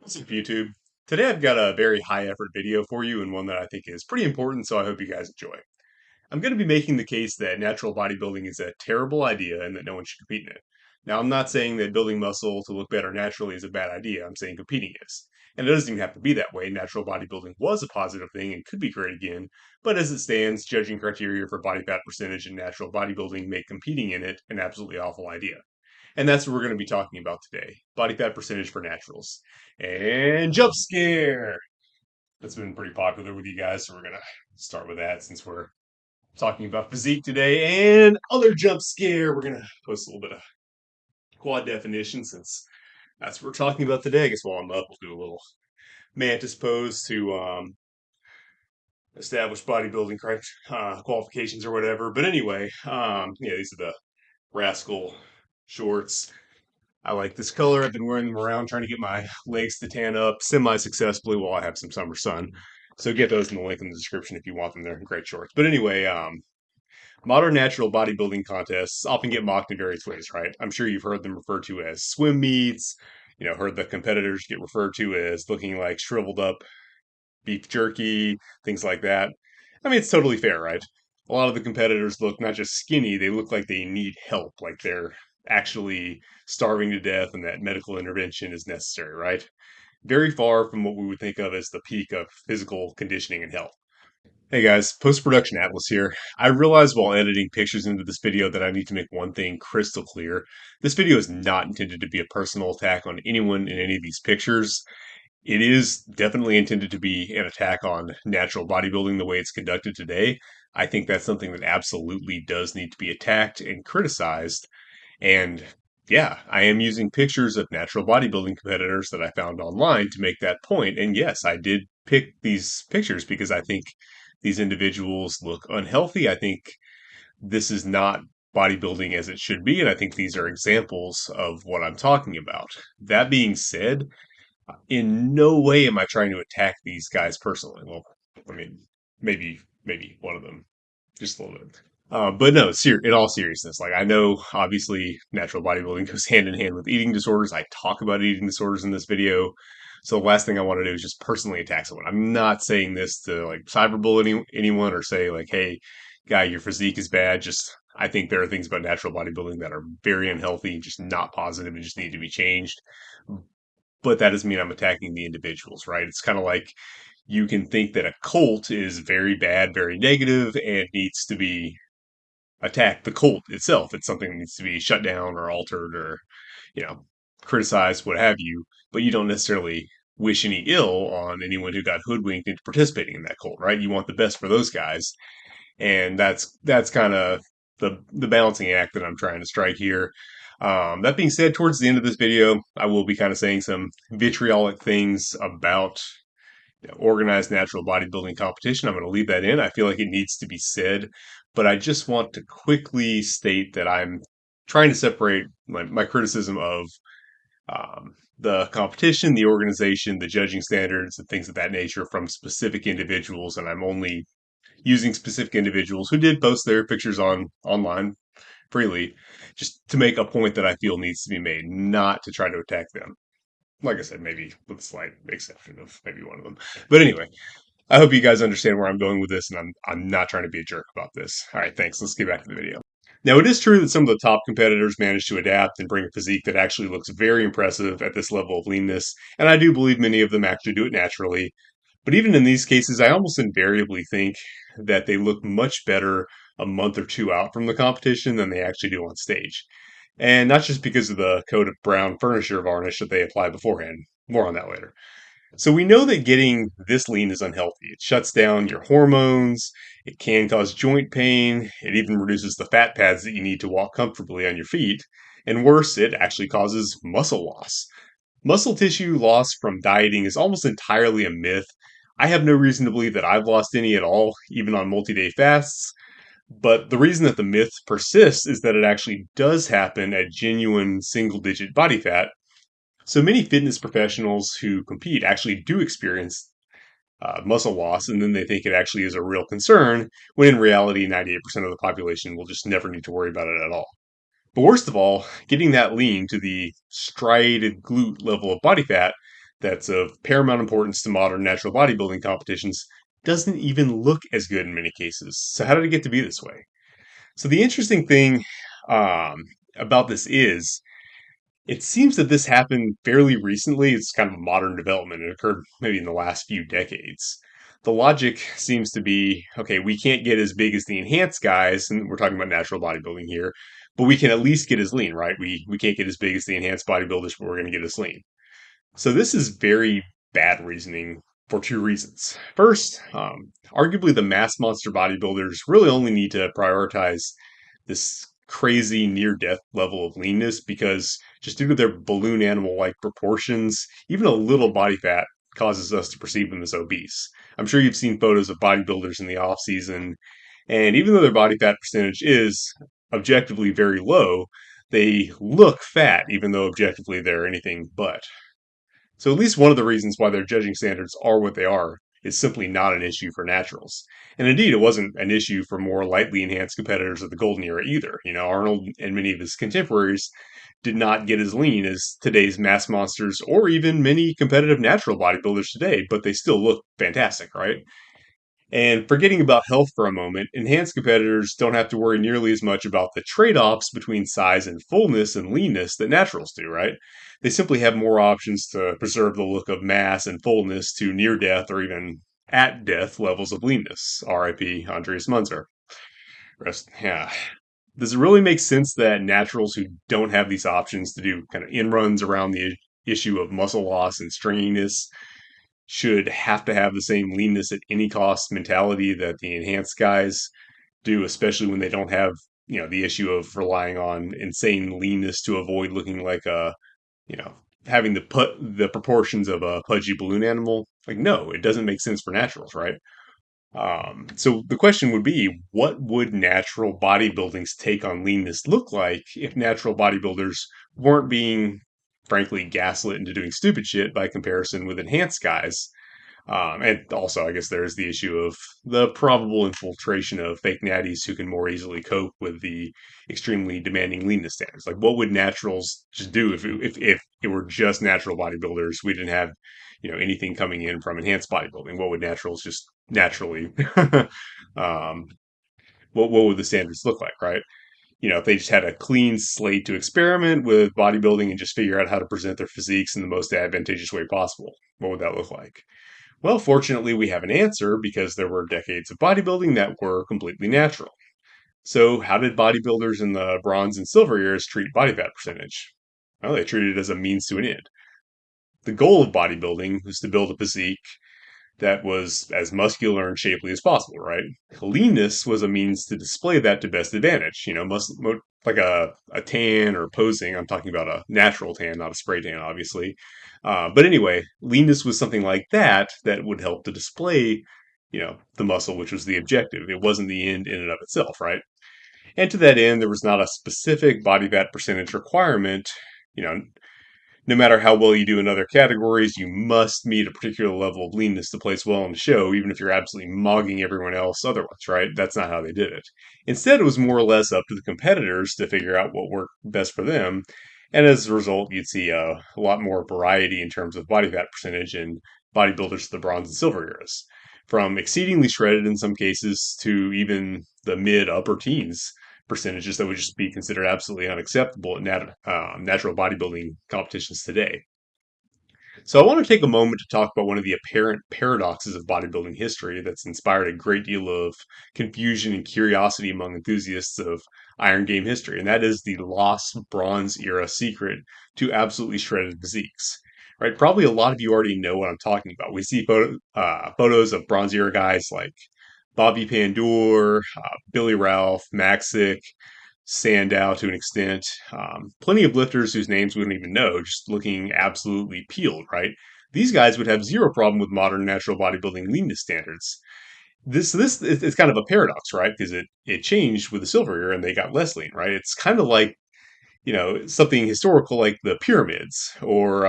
What's up, YouTube? Today I've got a very high effort video for you and one that I think is pretty important, so I hope you guys enjoy. I'm going to be making the case that natural bodybuilding is a terrible idea and that no one should compete in it. Now, I'm not saying that building muscle to look better naturally is a bad idea, I'm saying competing is. And it doesn't even have to be that way. Natural bodybuilding was a positive thing and could be great again, but as it stands, judging criteria for body fat percentage in natural bodybuilding make competing in it an absolutely awful idea. And that's what we're going to be talking about today. Body fat percentage for naturals. And jump scare. That's been pretty popular with you guys, so we're going to start with that since we're talking about physique today. And other jump scare, we're going to post a little bit of quad definition since that's what we're talking about today. I guess while I'm up, we'll do a little mantis pose to establish bodybuilding qualifications or whatever. But anyway, yeah, these are the Rascal shorts. I like this color. I've been wearing them around trying to get my legs to tan up semi-successfully while I have some summer sun. So get those in the link in the description if you want them. They're great shorts. But anyway, modern natural bodybuilding contests often get mocked in various ways, right? I'm sure you've heard them referred to as swim meets, heard the competitors get referred to as looking like shriveled up beef jerky, things like that. I mean, it's totally fair, right? A lot of the competitors look not just skinny, they look like they need help, like they're actually starving to death and that medical intervention is necessary, right? Very far from what we would think of as the peak of physical conditioning and health. Hey guys, post-production Atlas here. I realized while editing pictures into this video that I need to make one thing crystal clear. This video is not intended to be a personal attack on anyone in any of these pictures. It is definitely intended to be an attack on natural bodybuilding the way it's conducted today. I think that's something that absolutely does need to be attacked and criticized. And yeah, I am using pictures of natural bodybuilding competitors that I found online to make that point. And yes, I did pick these pictures because I think these individuals look unhealthy. I think this is not bodybuilding as it should be. And I think these are examples of what I'm talking about. That being said, in no way am I trying to attack these guys personally. Well, I mean, maybe one of them, just a little bit. But no, in all seriousness, like I know obviously natural bodybuilding goes hand in hand with eating disorders. I talk about eating disorders in this video. So the last thing I want to do is just personally attack someone. I'm not saying this to like cyberbully anyone or say like, hey, guy, your physique is bad. Just I think there are things about natural bodybuilding that are very unhealthy, just not positive, and just need to be changed. But that doesn't mean I'm attacking the individuals, right? It's kind of like you can think that a cult is very bad, very negative, and needs to be attacked. The cult itself, it's something that needs to be shut down or altered or, you know, criticized, what have you. But you don't necessarily wish any ill on anyone who got hoodwinked into participating in that cult, right? You want the best for those guys, and that's kind of the balancing act that I'm trying to strike here. That being said, towards the end of this video, I will be kind of saying some vitriolic things about organized natural bodybuilding competition. I'm going to leave that in. I feel like it needs to be said, but I just want to quickly state that I'm trying to separate my criticism of the competition, the organization, the judging standards, and things of that nature from specific individuals, and I'm only using specific individuals who did post their pictures online freely, just to make a point that I feel needs to be made, not to try to attack them. Like I said, maybe with a slight exception of maybe one of them. But anyway, I hope you guys understand where I'm going with this, and I'm not trying to be a jerk about this. All right, thanks. Let's get back to the video. Now, it is true that some of the top competitors manage to adapt and bring a physique that actually looks very impressive at this level of leanness, and I do believe many of them actually do it naturally. But even in these cases, I almost invariably think that they look much better a month or two out from the competition than they actually do on stage. And not just because of the coat of brown furniture varnish that they apply beforehand. More on that later. So we know that getting this lean is unhealthy. It shuts down your hormones, it can cause joint pain, it even reduces the fat pads that you need to walk comfortably on your feet, and worse, it actually causes muscle loss. Muscle tissue loss from dieting is almost entirely a myth. I have no reason to believe that I've lost any at all, even on multi-day fasts. But the reason that the myth persists is that it actually does happen at genuine single digit body fat. So many fitness professionals who compete actually do experience muscle loss, and then they think it actually is a real concern, when in reality, 98% of the population will just never need to worry about it at all. But worst of all, getting that lean to the striated glute level of body fat, that's of paramount importance to modern natural bodybuilding competitions doesn't even look as good in many cases. So, how did it get to be this way? So, the interesting thing um, about this is it seems that this happened fairly recently. It's kind of a modern development. It occurred maybe in the last few decades. The logic seems to be okay, we can't get as big as the enhanced guys, and we're talking about natural bodybuilding here, but we can at least get as lean, right? We can't get as big as the enhanced bodybuilders, but we're going to get as lean. So this is very bad reasoning for two reasons. First, arguably the mass monster bodybuilders really only need to prioritize this crazy near death level of leanness because just due to their balloon animal like proportions, even a little body fat causes us to perceive them as obese. I'm sure you've seen photos of bodybuilders in the off season, and even though their body fat percentage is objectively very low, they look fat even though objectively they're anything but. So at least one of the reasons why their judging standards are what they are is simply not an issue for naturals. And indeed, it wasn't an issue for more lightly enhanced competitors of the golden era either. You know, Arnold and many of his contemporaries did not get as lean as today's mass monsters or even many competitive natural bodybuilders today, but they still look fantastic, right? And forgetting about health for a moment, enhanced competitors don't have to worry nearly as much about the trade offs between size and fullness and leanness that naturals do, right? They simply have more options to preserve the look of mass and fullness to near death or even at death levels of leanness. RIP Andreas Munzer. Rest, yeah. Does it really make sense that naturals who don't have these options to do kind of in runs around the issue of muscle loss and stringiness should have to have the same leanness at any cost mentality that the enhanced guys do, especially when they don't have, the issue of relying on insane leanness to avoid looking like you know, having the proportions of a pudgy balloon animal. Like, no, it doesn't make sense for naturals, right? So the question would be, what would natural bodybuilding's take on leanness look like if natural bodybuilders weren't being, frankly, gaslit into doing stupid shit by comparison with enhanced guys? And also, I guess there's the issue of the probable infiltration of fake natties who can more easily cope with the extremely demanding leanness standards. Like, what would naturals just do if it were just natural bodybuilders? We didn't have, anything coming in from enhanced bodybuilding. What would naturals just naturally? um, what would the standards look like, right? If they just had a clean slate to experiment with bodybuilding and just figure out how to present their physiques in the most advantageous way possible, what would that look like? Well, fortunately, we have an answer because there were decades of bodybuilding that were completely natural. So, how did bodybuilders in the bronze and silver eras treat body fat percentage? Well, they treated it as a means to an end. The goal of bodybuilding was to build a physique that was as muscular and shapely as possible, right? Leanness was a means to display that to best advantage. Like a tan or posing. I'm talking about a natural tan, not a spray tan, obviously. But anyway, leanness was something like that would help to display, the muscle, which was the objective. It wasn't the end in and of itself, right? And to that end, there was not a specific body fat percentage requirement. You know, no matter how well you do in other categories, you must meet a particular level of leanness to place well in the show, even if you're absolutely mogging everyone else otherwise, right? That's not how they did it. Instead, it was more or less up to the competitors to figure out what worked best for them. And as a result, you'd see a lot more variety in terms of body fat percentage in bodybuilders of the bronze and silver eras, from exceedingly shredded in some cases to even the mid upper teens percentages that would just be considered absolutely unacceptable at natural bodybuilding competitions today. So, I want to take a moment to talk about one of the apparent paradoxes of bodybuilding history that's inspired a great deal of confusion and curiosity among enthusiasts of Iron Game history, and that is the lost Bronze era secret to absolutely shredded physiques. Right? Probably a lot of you already know what I'm talking about. We see photos of Bronze era guys like Bobby Pandour, Billy Ralph, Maxick, Sandow to an extent. Plenty of lifters whose names we don't even know, just looking absolutely peeled, right? These guys would have zero problem with modern natural bodybuilding leanness standards. This is kind of a paradox, right? Because it changed with the silver era and they got less lean, right? It's kind of like something historical like the pyramids or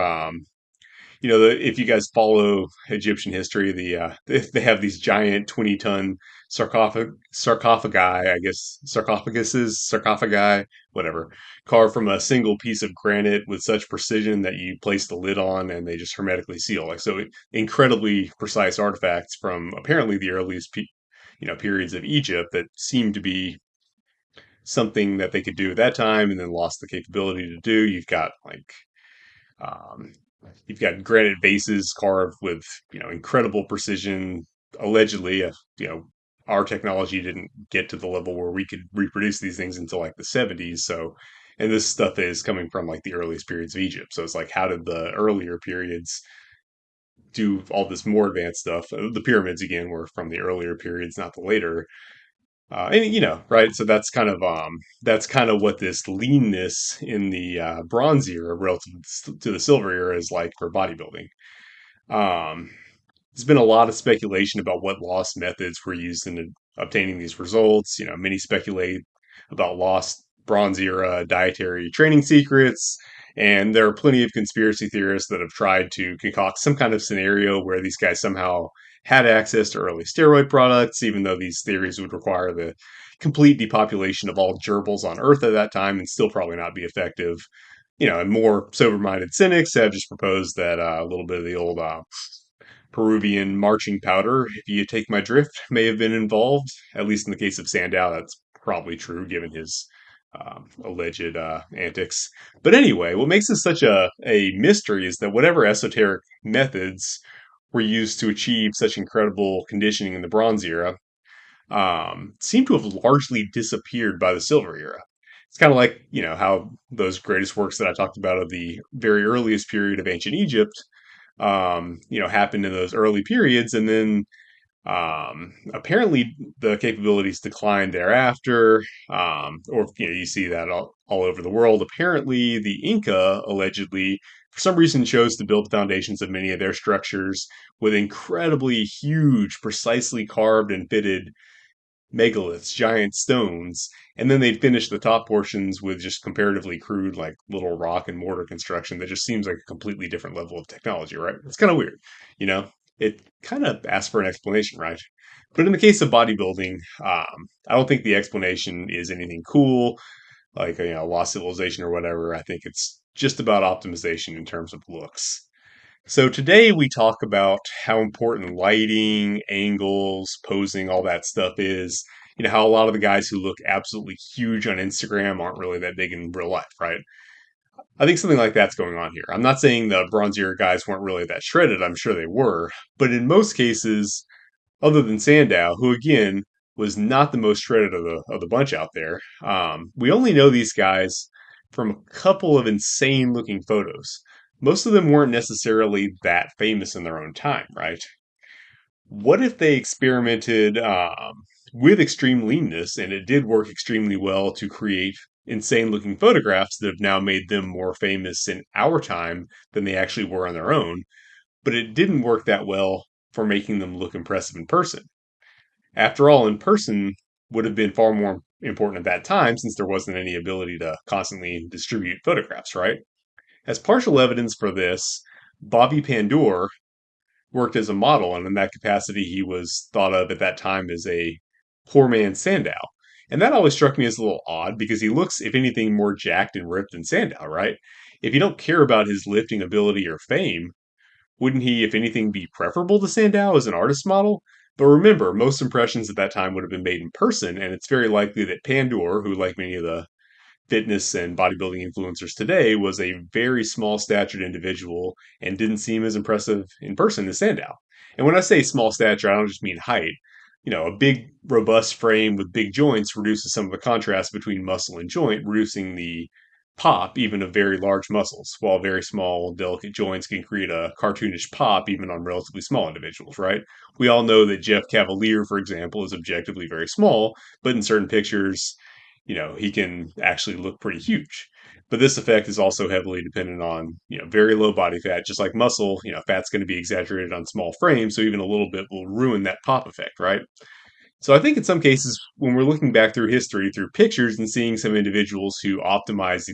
if you guys follow Egyptian history, they have these giant 20-ton sarcophagi, I guess sarcophagi, whatever, carved from a single piece of granite with such precision that you place the lid on and they just hermetically seal. Like so, incredibly precise artifacts from apparently the earliest periods of Egypt that seem to be something that they could do at that time and then lost the capability to do. Um, you've got granite vases carved with incredible precision. Allegedly, our technology didn't get to the level where we could reproduce these things until like the 70s. So, and this stuff is coming from like the earliest periods of Egypt. So it's like, how did the earlier periods do all this more advanced stuff? The pyramids again were from the earlier periods, not the later. And right. So that's kind of what this leanness in the bronze era relative to the silver era is like for bodybuilding. Um, there's been a lot of speculation about what lost methods were used in obtaining these results. Many speculate about lost Bronze era dietary training secrets, and there are plenty of conspiracy theorists that have tried to concoct some kind of scenario where these guys somehow had access to early steroid products, even though these theories would require the complete depopulation of all gerbils on Earth at that time and still probably not be effective. And more sober-minded cynics have just proposed that a little bit of the old Peruvian marching powder, if you take my drift, may have been involved. At least in the case of Sandow, that's probably true given his alleged antics. But anyway, what makes this such a mystery is that whatever esoteric methods were used to achieve such incredible conditioning in the Bronze era seem to have largely disappeared by the Silver era. It's kind of like, how those greatest works that I talked about of the very earliest period of ancient Egypt happened in those early periods, and then apparently the capabilities declined thereafter, or you see that all over the world. Apparently, the Inca allegedly, for some reason, chose to build the foundations of many of their structures with incredibly huge, precisely carved and fitted megaliths, giant stones, and then they'd finish the top portions with just comparatively crude, like little rock and mortar construction that just seems like a completely different level of technology, right? It's kind of weird, you know? It kind of asks for an explanation, right? But in the case of bodybuilding, I don't think the explanation is anything cool, like, lost civilization or whatever. I think it's just about optimization in terms of looks. So today we talk about how important lighting, angles, posing, all that stuff is. How a lot of the guys who look absolutely huge on Instagram aren't really that big in real life, right? I think something like that's going on here. I'm not saying the Bronze Era guys weren't really that shredded. I'm sure they were. But in most cases, other than Sandow, who again was not the most shredded of the bunch out there. We only know these guys from a couple of insane looking photos. Most of them weren't necessarily that famous in their own time, right? What if they experimented with extreme leanness and it did work extremely well to create insane looking photographs that have now made them more famous in our time than they actually were on their own, but it didn't work that well for making them look impressive in person? After all, in person would have been far more important at that time since there wasn't any ability to constantly distribute photographs, right? As partial evidence for this, Bobby Pandour worked as a model, and in that capacity, he was thought of at that time as a poor man's Sandow. And that always struck me as a little odd because he looks, if anything, more jacked and ripped than Sandow, right? If you don't care about his lifting ability or fame, wouldn't he, if anything, be preferable to Sandow as an artist model? But remember, most impressions at that time would have been made in person, and it's very likely that Pandour, who, like many of the fitness and bodybuilding influencers today, was a very small statured individual and didn't seem as impressive in person as Sandow. And when I say small stature, I don't just mean height. A big, robust frame with big joints reduces some of the contrast between muscle and joint, reducing the pop even of very large muscles, while very small, delicate joints can create a cartoonish pop even on relatively small individuals, right? We all know that Jeff Cavalier, for example, is objectively very small, but in certain pictures, he can actually look pretty huge. But this effect is also heavily dependent on, very low body fat. Just like muscle, fat's going to be exaggerated on small frames, so even a little bit will ruin that pop effect, right? So I think in some cases, when we're looking back through history, through pictures and seeing some individuals who optimize,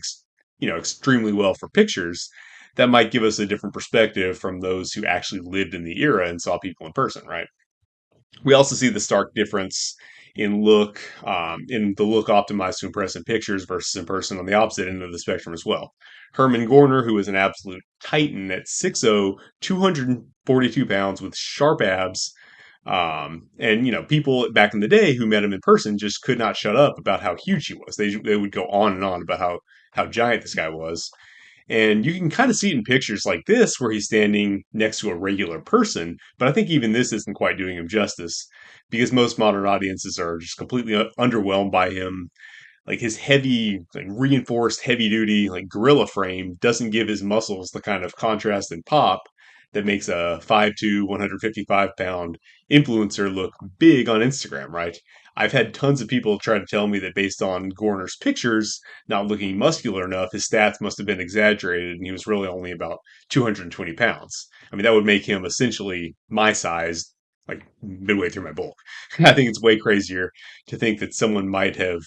extremely well for pictures, that might give us a different perspective from those who actually lived in the era and saw people in person, right? We also see the stark difference in the look optimized to impress in pictures versus in person on the opposite end of the spectrum as well. Herman Gorner, who is an absolute titan at 6'0", 242 pounds with sharp abs. And people back in the day who met him in person just could not shut up about how huge he was. They would go on and on about how giant this guy was. And you can kind of see it in pictures like this where he's standing next to a regular person. But I think even this isn't quite doing him justice because most modern audiences are just completely underwhelmed by him. Like his heavy, like reinforced heavy duty, like gorilla frame doesn't give his muscles the kind of contrast and pop that makes a 5'2", 155-pound influencer look big on Instagram, right? I've had tons of people try to tell me that based on Gorner's pictures, not looking muscular enough, his stats must have been exaggerated and he was really only about 220 pounds. I mean, that would make him essentially my size, like midway through my bulk. I think it's way crazier to think that someone might have,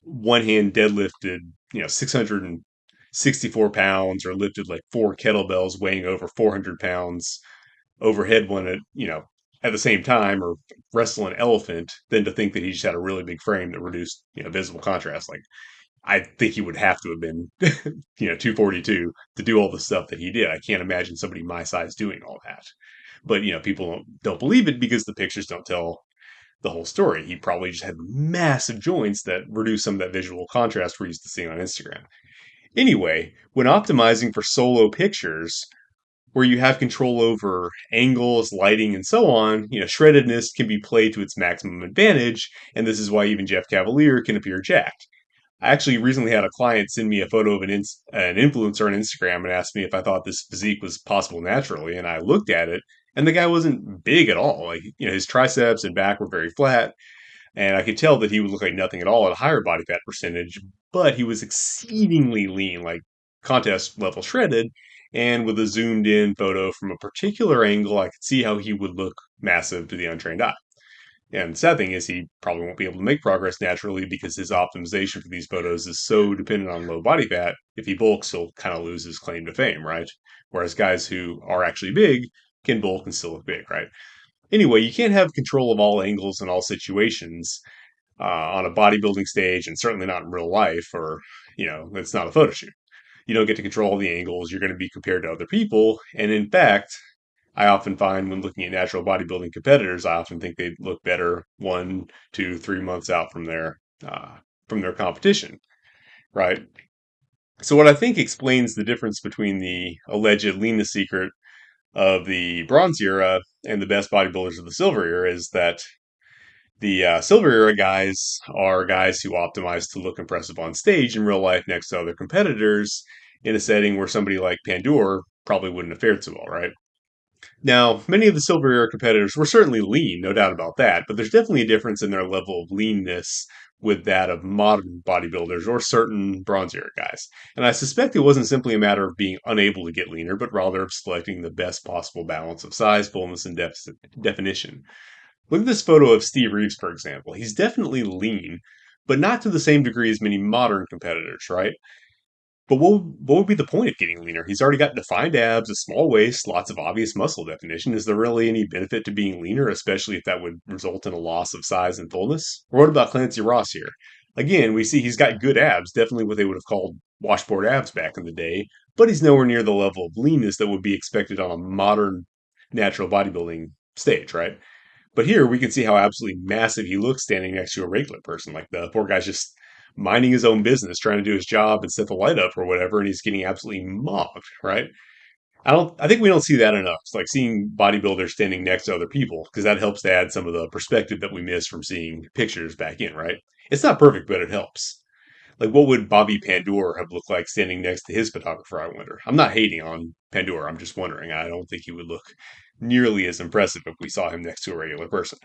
one hand deadlifted, 664 pounds or lifted like four kettlebells weighing over 400 pounds overhead one at the same time or wrestle an elephant than to think that he just had a really big frame that reduced, visible contrast. Like I think he would have to have been, 242 to do all the stuff that he did. I can't imagine somebody my size doing all that. But, people don't believe it because the pictures don't tell the whole story. He probably just had massive joints that reduce some of that visual contrast we're used to seeing on Instagram. Anyway, when optimizing for solo pictures, where you have control over angles, lighting, and so on, shreddedness can be played to its maximum advantage, and this is why even Jeff Cavalier can appear jacked. I actually recently had a client send me a photo of an influencer on Instagram and asked me if I thought this physique was possible naturally, and I looked at it, and the guy wasn't big at all. Like, his triceps and back were very flat, and I could tell that he would look like nothing at all at a higher body fat percentage, but he was exceedingly lean, like contest level shredded. And with a zoomed in photo from a particular angle, I could see how he would look massive to the untrained eye. And the sad thing is, he probably won't be able to make progress naturally because his optimization for these photos is so dependent on low body fat. If he bulks, he'll kind of lose his claim to fame, right? Whereas guys who are actually big can bulk and still look big, right? Anyway, you can't have control of all angles in all situations on a bodybuilding stage, and certainly not in real life, or it's not a photo shoot. You don't get to control the angles. You're going to be compared to other people, and in fact, I often find when looking at natural bodybuilding competitors, I often think they look better 1, 2, 3 months out from their competition, right? So what I think explains the difference between the alleged leanness secret of the bronze era and the best bodybuilders of the silver era is that the silver era guys are guys who optimize to look impressive on stage in real life next to other competitors in a setting where somebody like Pandora probably wouldn't have fared so well, right? Now, many of the silver era competitors were certainly lean, no doubt about that, but there's definitely a difference in their level of leanness with that of modern bodybuilders or certain bronze era guys. And I suspect it wasn't simply a matter of being unable to get leaner, but rather of selecting the best possible balance of size, fullness, and definition. Look at this photo of Steve Reeves, for example. He's definitely lean, but not to the same degree as many modern competitors, right? But what would be the point of getting leaner? He's already got defined abs, a small waist, lots of obvious muscle definition. Is there really any benefit to being leaner, especially if that would result in a loss of size and fullness? Or what about Clancy Ross here? Again, we see he's got good abs, definitely what they would have called washboard abs back in the day, but he's nowhere near the level of leanness that would be expected on a modern natural bodybuilding stage, right? But here we can see how absolutely massive he looks standing next to a regular person. Like the poor guy's just minding his own business, trying to do his job and set the light up or whatever, and he's getting absolutely mobbed, right? I think we don't see that enough. It's like seeing bodybuilders standing next to other people, because that helps to add some of the perspective that we miss from seeing pictures back in, right? It's not perfect, but it helps. Like, what would Bobby Pandora have looked like standing next to his photographer, I wonder? I'm not hating on Pandora, I'm just wondering. I don't think he would look nearly as impressive if we saw him next to a regular person.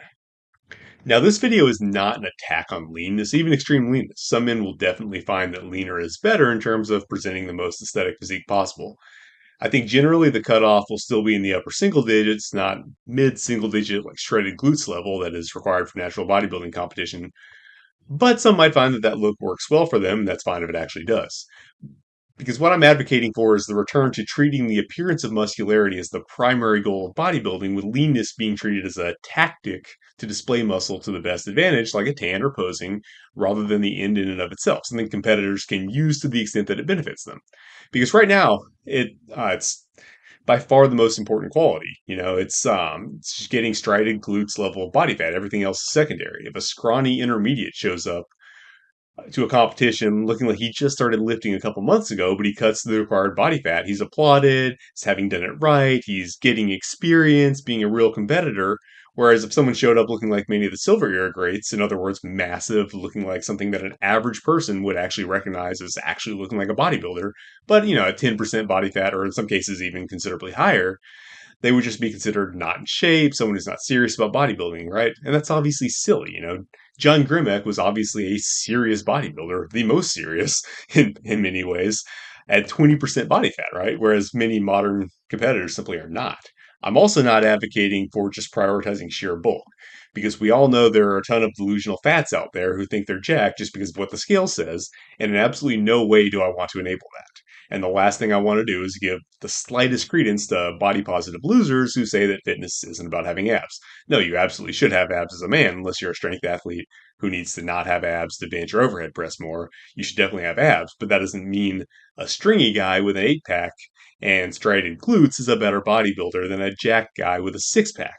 Now, this video is not an attack on leanness, even extreme leanness. Some men will definitely find that leaner is better in terms of presenting the most aesthetic physique possible. I think generally the cutoff will still be in the upper single digits, not mid single digit like shredded glutes level that is required for natural bodybuilding competition. But some might find that that look works well for them, and that's fine if it actually does. Because what I'm advocating for is the return to treating the appearance of muscularity as the primary goal of bodybuilding, with leanness being treated as a tactic to display muscle to the best advantage, like a tan or posing, rather than the end in and of itself, something competitors can use to the extent that it benefits them. Because right now, it's by far the most important quality. It's just getting striated glutes level of body fat. Everything else is secondary. If a scrawny intermediate shows up to a competition looking like he just started lifting a couple months ago, but he cuts the required body fat. He's applauded, he's having done it right, he's getting experience, being a real competitor. Whereas if someone showed up looking like many of the silver era greats, in other words, massive, looking like something that an average person would actually recognize as actually looking like a bodybuilder, but at 10% body fat, or in some cases even considerably higher, they would just be considered not in shape, someone who's not serious about bodybuilding, right? And that's obviously silly. John Grimek was obviously a serious bodybuilder, the most serious in many ways, at 20% body fat, right? Whereas many modern competitors simply are not. I'm also not advocating for just prioritizing sheer bulk, because we all know there are a ton of delusional fats out there who think they're jacked just because of what the scale says, and in absolutely no way do I want to enable that. And the last thing I want to do is give the slightest credence to body positive losers who say that fitness isn't about having abs. No, you absolutely should have abs as a man, unless you're a strength athlete who needs to not have abs to bench or overhead press more. You should definitely have abs, but that doesn't mean a stringy guy with an 8 pack and striated glutes is a better bodybuilder than a jack guy with a 6 pack.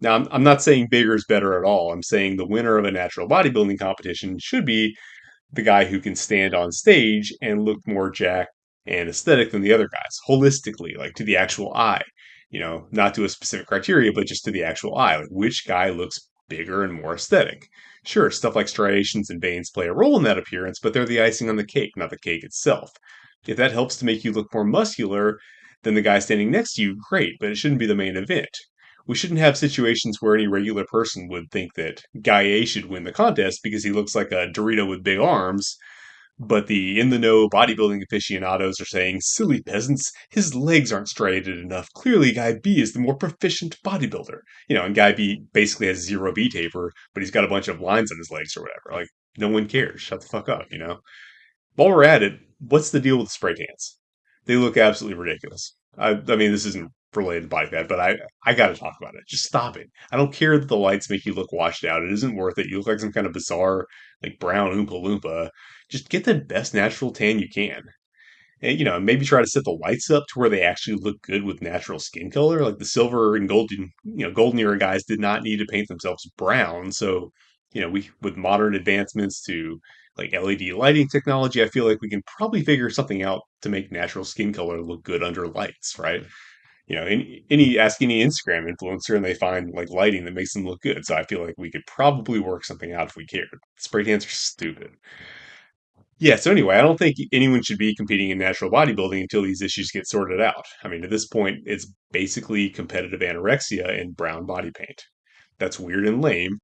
Now, I'm not saying bigger is better at all. I'm saying the winner of a natural bodybuilding competition should be the guy who can stand on stage and look more jacked and aesthetic than the other guys, holistically, like to the actual eye. Not to a specific criteria, but just to the actual eye. Like which guy looks bigger and more aesthetic. Sure, stuff like striations and veins play a role in that appearance, but they're the icing on the cake, not the cake itself. If that helps to make you look more muscular than the guy standing next to you, great, but it shouldn't be the main event. We shouldn't have situations where any regular person would think that Guy A should win the contest because he looks like a Dorito with big arms, but the in the know bodybuilding aficionados are saying, silly peasants, his legs aren't striated enough. Clearly, Guy B is the more proficient bodybuilder. And Guy B basically has zero B taper, but he's got a bunch of lines on his legs or whatever. Like, no one cares. Shut the fuck up. While we're at it, what's the deal with the spray tans? They look absolutely ridiculous. I mean, this isn't related to body fat, but I got to talk about it. Just stop it. I don't care that the lights make you look washed out. It isn't worth it. You look like some kind of bizarre, like brown Oompa Loompa. Just get the best natural tan you can. And, maybe try to set the lights up to where they actually look good with natural skin color. Like the silver and golden era guys did not need to paint themselves brown. So, we with modern advancements to like LED lighting technology, I feel like we can probably figure something out to make natural skin color look good under lights, right? Ask any Instagram influencer and they find like lighting that makes them look good. So I feel like we could probably work something out if we cared. Spray tans are stupid. Yeah, so anyway, I don't think anyone should be competing in natural bodybuilding until these issues get sorted out. I mean, at this point, it's basically competitive anorexia in brown body paint. That's weird and lame.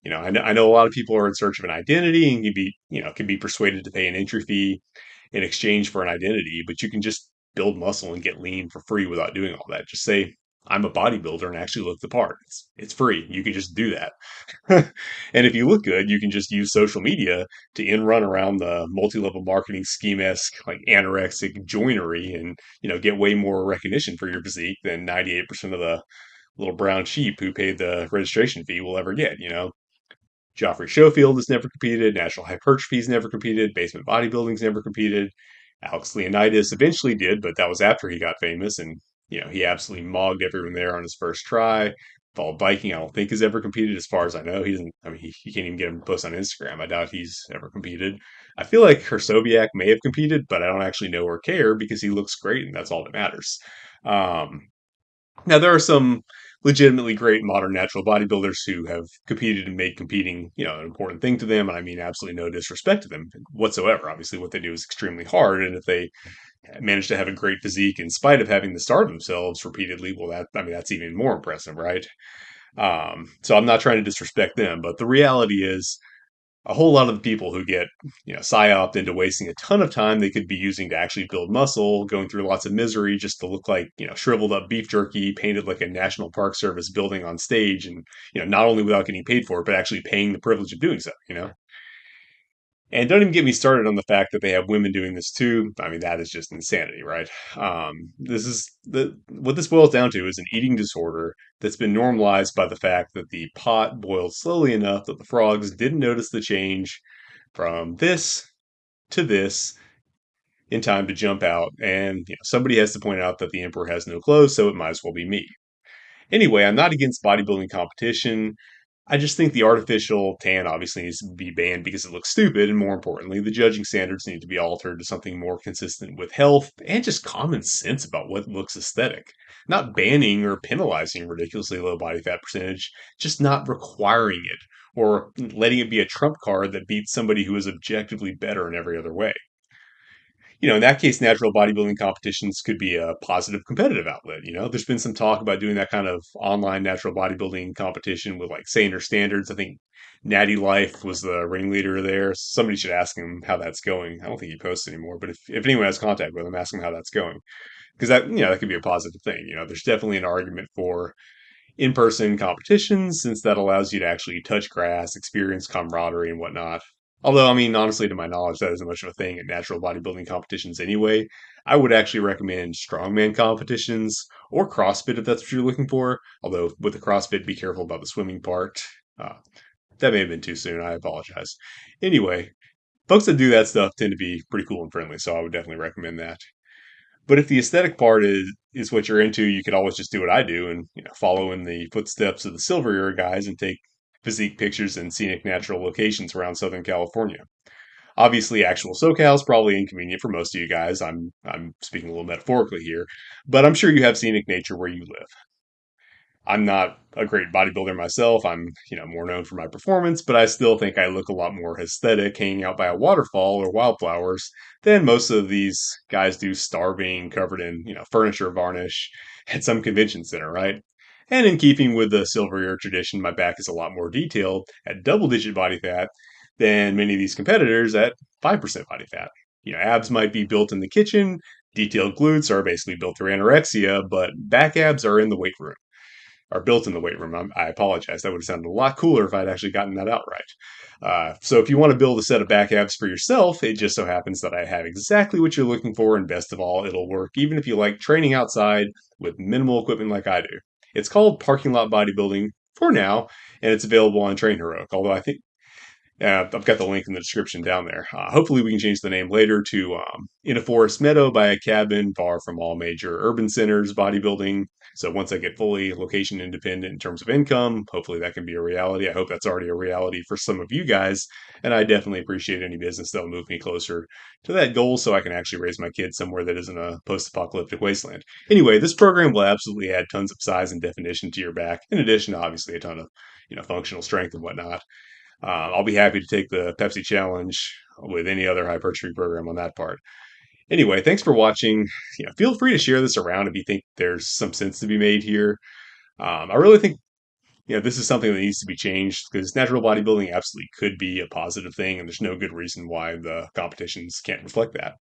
I know a lot of people are in search of an identity and can be persuaded to pay an entry fee in exchange for an identity, but you can just build muscle and get lean for free without doing all that. Just say, I'm a bodybuilder and actually look the part. It's free. You can just do that. And if you look good, you can just use social media to in run around the multi-level marketing scheme esque like anorexic joinery and get way more recognition for your physique than 98% of the little brown sheep who paid the registration fee will ever get. Joffrey Schofield has never competed, National Hypertrophy's never competed, Basement Bodybuilding's never competed. Alex Leonidas eventually did, but that was after he got famous, and he absolutely mogged everyone there on his first try. Paul Viking, I don't think has ever competed, as far as I know. He doesn't. I mean, he can't even get him to post on Instagram. I doubt he's ever competed. I feel like Hersoviak may have competed, but I don't actually know or care because he looks great, and that's all that matters. Um, Now, there are some legitimately great modern natural bodybuilders who have competed and made competing, an important thing to them. And I mean, absolutely no disrespect to them whatsoever. Obviously, what they do is extremely hard. And if they manage to have a great physique in spite of having to starve themselves repeatedly, well, that's even more impressive, right? So I'm not trying to disrespect them, but the reality is a whole lot of the people who get psyoped into wasting a ton of time they could be using to actually build muscle, going through lots of misery just to look like shriveled up beef jerky painted like a National Park Service building on stage, and not only without getting paid for it but actually paying the privilege of doing so. And don't even get me started on the fact that they have women doing this too. I mean, that is just insanity, right? This is what this boils down to is an eating disorder that's been normalized by the fact that the pot boiled slowly enough that the frogs didn't notice the change from this to this in time to jump out. And somebody has to point out that the emperor has no clothes, so it might as well be me. Anyway, I'm not against bodybuilding competition. I just think the artificial tan obviously needs to be banned because it looks stupid, and more importantly, the judging standards need to be altered to something more consistent with health and just common sense about what looks aesthetic. Not banning or penalizing ridiculously low body fat percentage, just not requiring it or letting it be a trump card that beats somebody who is objectively better in every other way. In that case, natural bodybuilding competitions could be a positive competitive outlet. There's been some talk about doing that kind of online natural bodybuilding competition with like saner standards. I think Natty Life was the ringleader there. Somebody should ask him how that's going. I don't think he posts anymore, but if anyone has contact with him, ask him how that's going. Because that could be a positive thing. There's definitely an argument for in-person competitions since that allows you to actually touch grass, experience camaraderie and whatnot. Although, I mean, honestly, to my knowledge, that isn't much of a thing at natural bodybuilding competitions anyway. I would actually recommend strongman competitions or CrossFit if that's what you're looking for. Although, with the CrossFit, be careful about the swimming part. Uh, that may have been too soon. I apologize. Anyway, folks that do that stuff tend to be pretty cool and friendly, so I would definitely recommend that. But if the aesthetic part is what you're into, you could always just do what I do and follow in the footsteps of the silver era guys and take physique pictures in scenic natural locations around Southern California. Obviously, actual SoCal is probably inconvenient for most of you guys. I'm speaking a little metaphorically here, but I'm sure you have scenic nature where you live. I'm not a great bodybuilder myself. I'm, more known for my performance, but I still think I look a lot more aesthetic hanging out by a waterfall or wildflowers than most of these guys do starving, covered in, furniture varnish at some convention center, right? And in keeping with the silver ear tradition, my back is a lot more detailed at double digit body fat than many of these competitors at 5% body fat. Abs might be built in the kitchen, detailed glutes are basically built through anorexia, but back abs are in the weight room are built in the weight room. I apologize. That would have sounded a lot cooler if I'd actually gotten that out right. So if you want to build a set of back abs for yourself, it just so happens that I have exactly what you're looking for, and best of all, it'll work even if you like training outside with minimal equipment like I do. It's called parking lot bodybuilding for now, and it's available on Train Heroic. Although I think I've got the link in the description down there. Hopefully, we can change the name later to In a Forest Meadow by a cabin far from all major urban centers bodybuilding. So once I get fully location independent in terms of income, hopefully that can be a reality. I hope that's already a reality for some of you guys. And I definitely appreciate any business that'll move me closer to that goal so I can actually raise my kids somewhere that isn't a post apocalyptic wasteland. Anyway, this program will absolutely add tons of size and definition to your back, in addition to obviously a ton of functional strength and whatnot. I'll be happy to take the Pepsi challenge with any other hypertrophy program on that part. Anyway, thanks for watching. Feel free to share this around if you think there's some sense to be made here. I really think this is something that needs to be changed because natural bodybuilding absolutely could be a positive thing, and there's no good reason why the competitions can't reflect that.